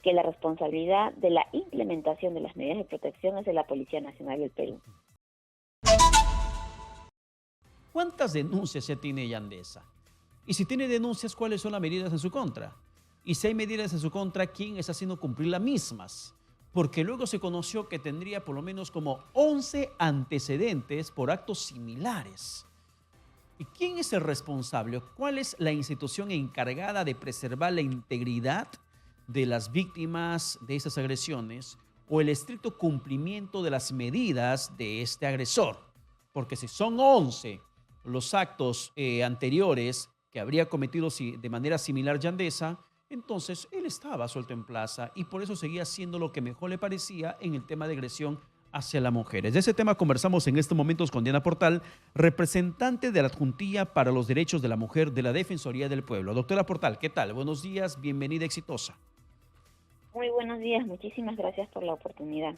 que la responsabilidad de la implementación de las medidas de protección es de la Policía Nacional del Perú. ¿Cuántas denuncias ya tiene Yandesa? Y si tiene denuncias, ¿cuáles son las medidas en su contra? Y si hay medidas en su contra, ¿quién está haciendo cumplir las mismas? Porque luego se conoció que tendría por lo menos como 11 antecedentes por actos similares. ¿Y quién es el responsable? ¿Cuál es la institución encargada de preservar la integridad de las víctimas de esas agresiones o el estricto cumplimiento de las medidas de este agresor? Porque si son 11 los actos anteriores que habría cometido de manera similar Yandesa, entonces él estaba suelto en plaza y por eso seguía haciendo lo que mejor le parecía en el tema de agresión hacia las mujeres. De ese tema conversamos en estos momentos con Diana Portal, representante de la Adjuntilla para los Derechos de la Mujer de la Defensoría del Pueblo. Doctora Portal, ¿qué tal? Buenos días, bienvenida, exitosa. Muy buenos días, muchísimas gracias por la oportunidad.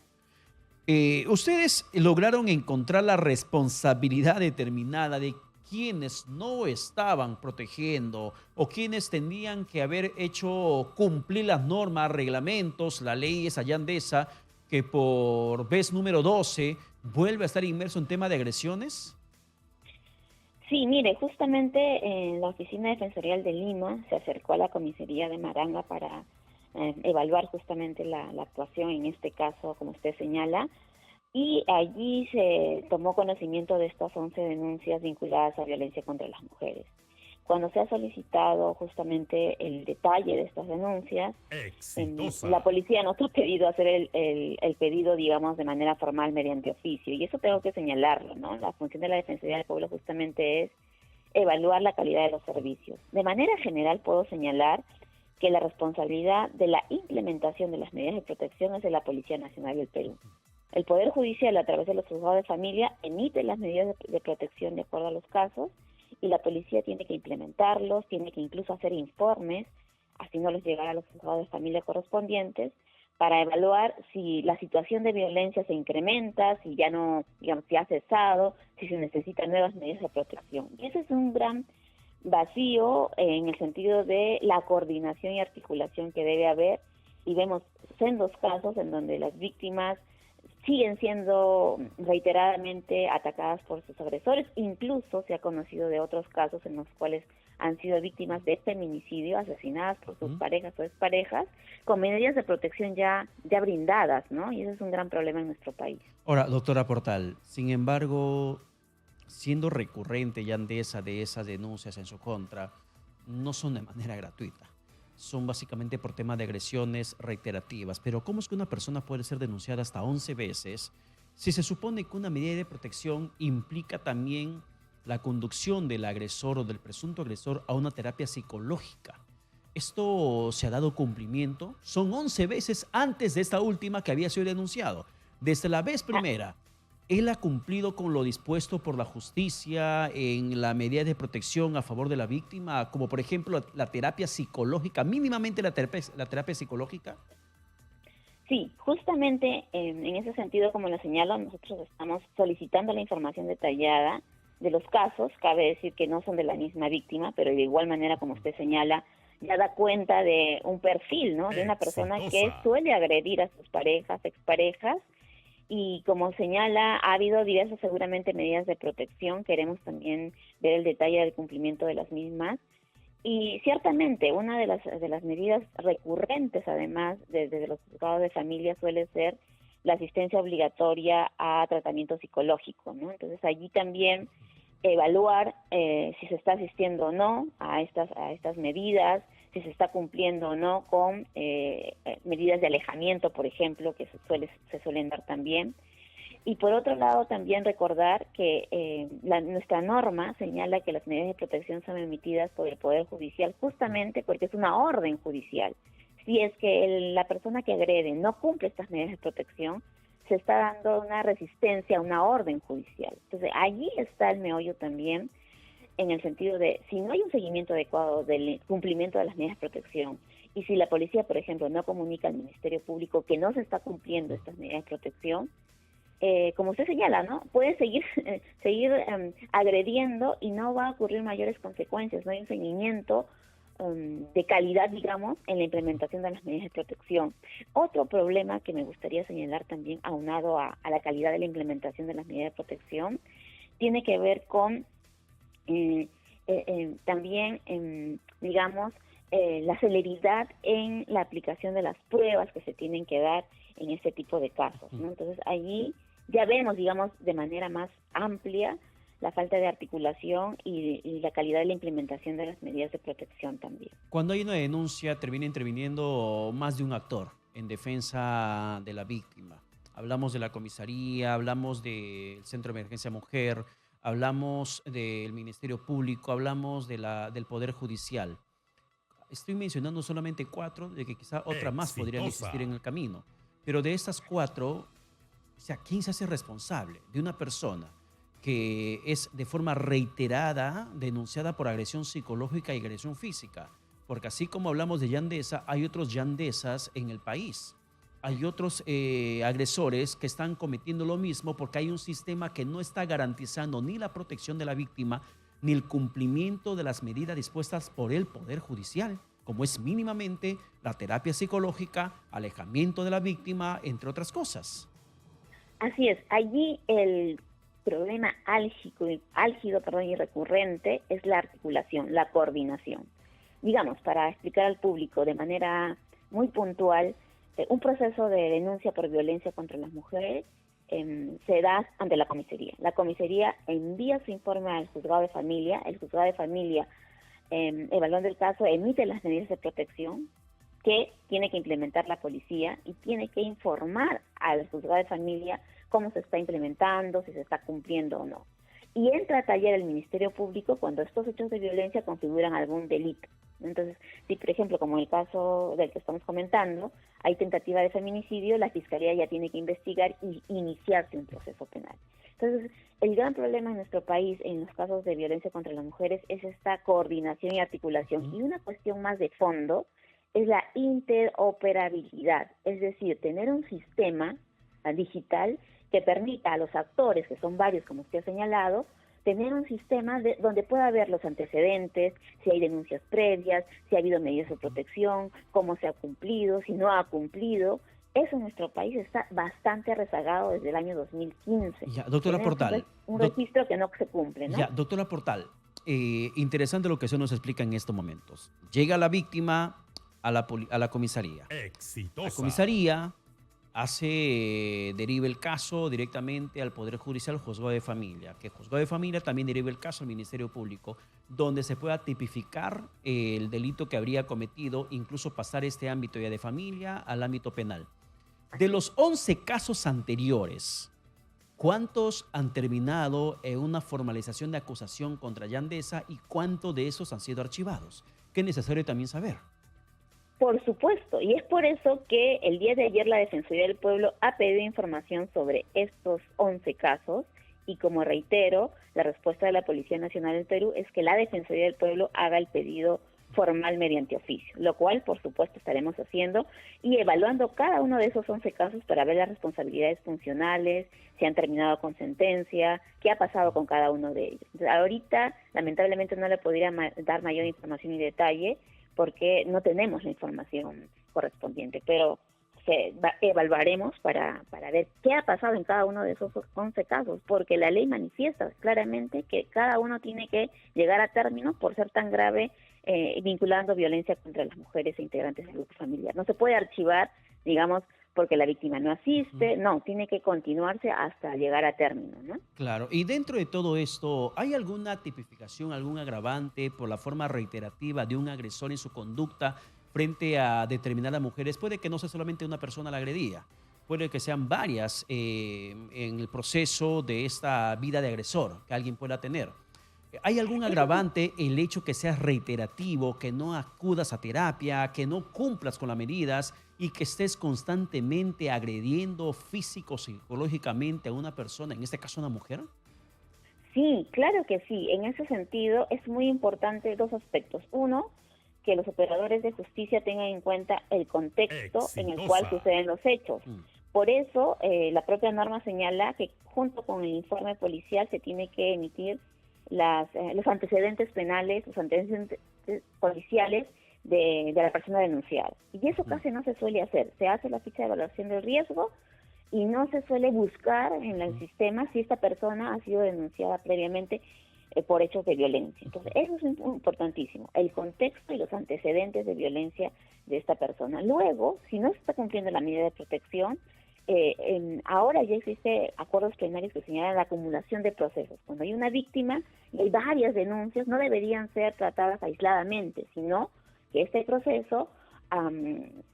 Ustedes lograron encontrar la responsabilidad determinada de quienes no estaban protegiendo o quienes tenían que haber hecho cumplir las normas, reglamentos, la ley esa Yandesa, que por vez número 12 vuelve a estar inmerso en tema de agresiones? Sí, mire, justamente en la Oficina Defensorial de Lima se acercó a la comisaría de Maranga para evaluar justamente la actuación en este caso, como usted señala, y allí se tomó conocimiento de estas 11 denuncias vinculadas a violencia contra las mujeres. Cuando se ha solicitado justamente el detalle de estas denuncias, la policía nos ha pedido hacer el pedido, digamos, de manera formal mediante oficio, y eso tengo que señalarlo, ¿no? La función de la Defensoría del Pueblo justamente es evaluar la calidad de los servicios. De manera general puedo señalar que la responsabilidad de la implementación de las medidas de protección es de la Policía Nacional del Perú. El Poder Judicial, a través de los juzgados de familia, emite las medidas de protección de acuerdo a los casos, y la policía tiene que implementarlos, tiene que incluso hacer informes, haciéndolos llegar a los juzgados de familia correspondientes, para evaluar si la situación de violencia se incrementa, si ya no, digamos, si ha cesado, si se necesitan nuevas medidas de protección. Y ese es un gran vacío en el sentido de la coordinación y articulación que debe haber, y vemos sendos casos en donde las víctimas siguen siendo reiteradamente atacadas por sus agresores. Incluso se ha conocido de otros casos en los cuales han sido víctimas de feminicidio, asesinadas por sus parejas o exparejas, con medidas de protección ya brindadas, ¿no? Y ese es un gran problema en nuestro país. Ahora, doctora Portal, sin embargo, siendo recurrente Yandesa de esas denuncias en su contra, no son de manera gratuita. Son básicamente por temas de agresiones reiterativas. Pero ¿cómo es que una persona puede ser denunciada hasta 11 veces si se supone que una medida de protección implica también la conducción del agresor o del presunto agresor a una terapia psicológica? ¿Esto se ha dado cumplimiento? Son 11 veces antes de esta última que había sido denunciado. Desde la vez primera, ¿él ha cumplido con lo dispuesto por la justicia en la medida de protección a favor de la víctima? Como por ejemplo la terapia psicológica, mínimamente la terapia psicológica. Sí, justamente en ese sentido, como lo señalo, nosotros estamos solicitando la información detallada de los casos. Cabe decir que no son de la misma víctima, pero de igual manera, como usted señala, ya da cuenta de un perfil, ¿no? De una persona que suele agredir a sus parejas, exparejas. Y como señala, ha habido diversas seguramente medidas de protección. Queremos también ver el detalle del cumplimiento de las mismas. Y ciertamente una de las medidas recurrentes, además, desde los juzgados de familia, suele ser la asistencia obligatoria a tratamiento psicológico, ¿no? Entonces allí también evaluar si se está asistiendo o no a estas medidas, si se está cumpliendo o no con medidas de alejamiento, por ejemplo, que se suelen dar también. Y por otro lado, también recordar que nuestra norma señala que las medidas de protección son emitidas por el Poder Judicial justamente porque es una orden judicial. Si es que la persona que agrede no cumple estas medidas de protección, se está dando una resistencia a una orden judicial. Entonces, allí está el meollo también, en el sentido de, si no hay un seguimiento adecuado del cumplimiento de las medidas de protección, y si la policía, por ejemplo, no comunica al Ministerio Público que no se está cumpliendo estas medidas de protección, como usted señala, ¿no? Puede seguir agrediendo y no va a ocurrir mayores consecuencias, no hay un seguimiento de calidad, digamos, en la implementación de las medidas de protección. Otro problema que me gustaría señalar también, aunado a la calidad de la implementación de las medidas de protección, tiene que ver con también, digamos, la celeridad en la aplicación de las pruebas que se tienen que dar en este tipo de casos, ¿no? Entonces, allí ya vemos, digamos, de manera más amplia la falta de articulación y la calidad de la implementación de las medidas de protección también. Cuando hay una denuncia, termina interviniendo más de un actor en defensa de la víctima. Hablamos de la comisaría, hablamos del Centro de Emergencia Mujer, hablamos del Ministerio Público, hablamos del Poder Judicial. Estoy mencionando solamente 4, de que quizá otra más podrían existir en el camino. Pero de estas 4, o sea, ¿quién se hace responsable de una persona que es de forma reiterada denunciada por agresión psicológica y agresión física? Porque así como hablamos de Yandesa, hay otros Yandesas en el país. Hay otros agresores que están cometiendo lo mismo porque hay un sistema que no está garantizando ni la protección de la víctima ni el cumplimiento de las medidas dispuestas por el Poder Judicial, como es mínimamente la terapia psicológica, alejamiento de la víctima, entre otras cosas. Así es, allí el problema álgido y recurrente es la articulación, la coordinación. Digamos, para explicar al público de manera muy puntual, un proceso de denuncia por violencia contra las mujeres se da ante la comisaría. La comisaría envía su informe al juzgado de familia, el juzgado de familia, evaluando el caso, emite las medidas de protección que tiene que implementar la policía y tiene que informar al juzgado de familia cómo se está implementando, si se está cumpliendo o no. Y entra a taller el Ministerio Público cuando estos hechos de violencia configuran algún delito. Entonces, si por ejemplo, como en el caso del que estamos comentando, hay tentativa de feminicidio, la Fiscalía ya tiene que investigar y iniciarse un proceso penal. Entonces, el gran problema en nuestro país en los casos de violencia contra las mujeres es esta coordinación y articulación. Y una cuestión más de fondo es la interoperabilidad, es decir, tener un sistema digital que permita a los actores, que son varios como usted ha señalado, tener un sistema donde pueda ver los antecedentes, si hay denuncias previas, si ha habido medidas de protección, cómo se ha cumplido, si no ha cumplido. Eso en nuestro país está bastante rezagado desde el año 2015. Ya, doctora Portal. Un registro que no se cumple, ¿no? Ya, doctora Portal, interesante lo que se nos explica en estos momentos. Llega la víctima a la comisaría. Exitosa. La comisaría deriva el caso directamente al Poder Judicial, Juzgado de Familia, que el Juzgado de Familia también deriva el caso al Ministerio Público, donde se pueda tipificar el delito que habría cometido, incluso pasar este ámbito ya de familia al ámbito penal. De los 11 casos anteriores, ¿cuántos han terminado en una formalización de acusación contra Yandesa y cuántos de esos han sido archivados? Que es necesario también saber. Por supuesto, y es por eso que el día de ayer la Defensoría del Pueblo ha pedido información sobre estos 11 casos y, como reitero, la respuesta de la Policía Nacional del Perú es que la Defensoría del Pueblo haga el pedido formal mediante oficio, lo cual por supuesto estaremos haciendo y evaluando cada uno de esos 11 casos para ver las responsabilidades funcionales, si han terminado con sentencia, qué ha pasado con cada uno de ellos. Entonces, ahorita lamentablemente no le podría dar mayor información y detalle porque no tenemos la información correspondiente, pero evaluaremos para ver qué ha pasado en cada uno de esos 11 casos, porque la ley manifiesta claramente que cada uno tiene que llegar a término por ser tan grave, vinculando violencia contra las mujeres e integrantes del grupo familiar. No se puede archivar, digamos, porque la víctima no asiste, no, tiene que continuarse hasta llegar a término, ¿no? Claro, y dentro de todo esto, ¿hay alguna tipificación, algún agravante por la forma reiterativa de un agresor en su conducta frente a determinadas mujeres? Puede que no sea solamente una persona la agredida, puede que sean varias en el proceso de esta vida de agresor que alguien pueda tener. ¿Hay algún agravante el hecho que seas reiterativo, que no acudas a terapia, que no cumplas con las medidas y que estés constantemente agrediendo físico, psicológicamente a una persona, en este caso una mujer? Sí, claro que sí. En ese sentido es muy importante dos aspectos. Uno, que los operadores de justicia tengan en cuenta el contexto en el cual suceden los hechos. Por eso, la propia norma señala que junto con el informe policial se tiene que emitir los antecedentes penales, los policiales de la persona denunciada. Y eso casi no se suele hacer. Se hace la ficha de evaluación del riesgo y no se suele buscar en el sistema si esta persona ha sido denunciada previamente por hechos de violencia. Entonces, eso es importantísimo, el contexto y los antecedentes de violencia de esta persona. Luego, si no se está cumpliendo la medida de protección, ahora ya existe acuerdos plenarios que señalan la acumulación de procesos. Cuando hay una víctima y hay varias denuncias, no deberían ser tratadas aisladamente, sino que este proceso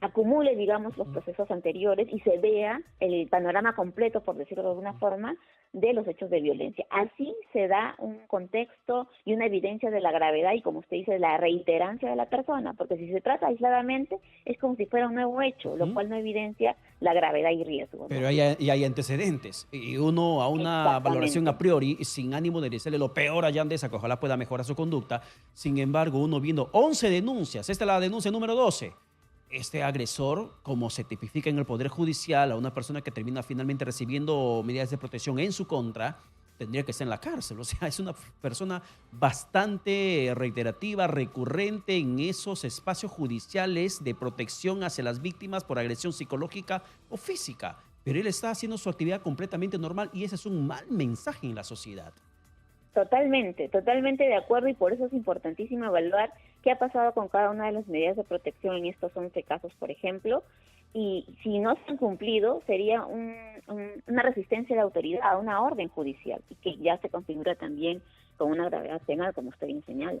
acumule, digamos, los procesos anteriores y se vea el panorama completo, por decirlo de alguna forma, de los hechos de violencia. Así se da un contexto y una evidencia de la gravedad y, como usted dice, la reiterancia de la persona, porque si se trata aisladamente es como si fuera un nuevo hecho, lo cual no evidencia la gravedad y riesgo, ¿no? Pero hay antecedentes y uno a una valoración a priori, sin ánimo de decirle lo peor a Yandesa, que ojalá pueda mejorar su conducta. Sin embargo, uno viendo 11 denuncias, esta es la denuncia número 12. Este agresor, como se tipifica en el Poder Judicial, a una persona que termina finalmente recibiendo medidas de protección en su contra, tendría que estar en la cárcel. O sea, es una persona bastante reiterativa, recurrente en esos espacios judiciales de protección hacia las víctimas por agresión psicológica o física. Pero él está haciendo su actividad completamente normal y ese es un mal mensaje en la sociedad. Totalmente de acuerdo, y por eso es importantísimo evaluar qué ha pasado con cada una de las medidas de protección en estos 11 casos, por ejemplo, y si no se han cumplido, sería una resistencia de autoridad a una orden judicial, y que ya se configura también con una gravedad penal, como usted bien señala.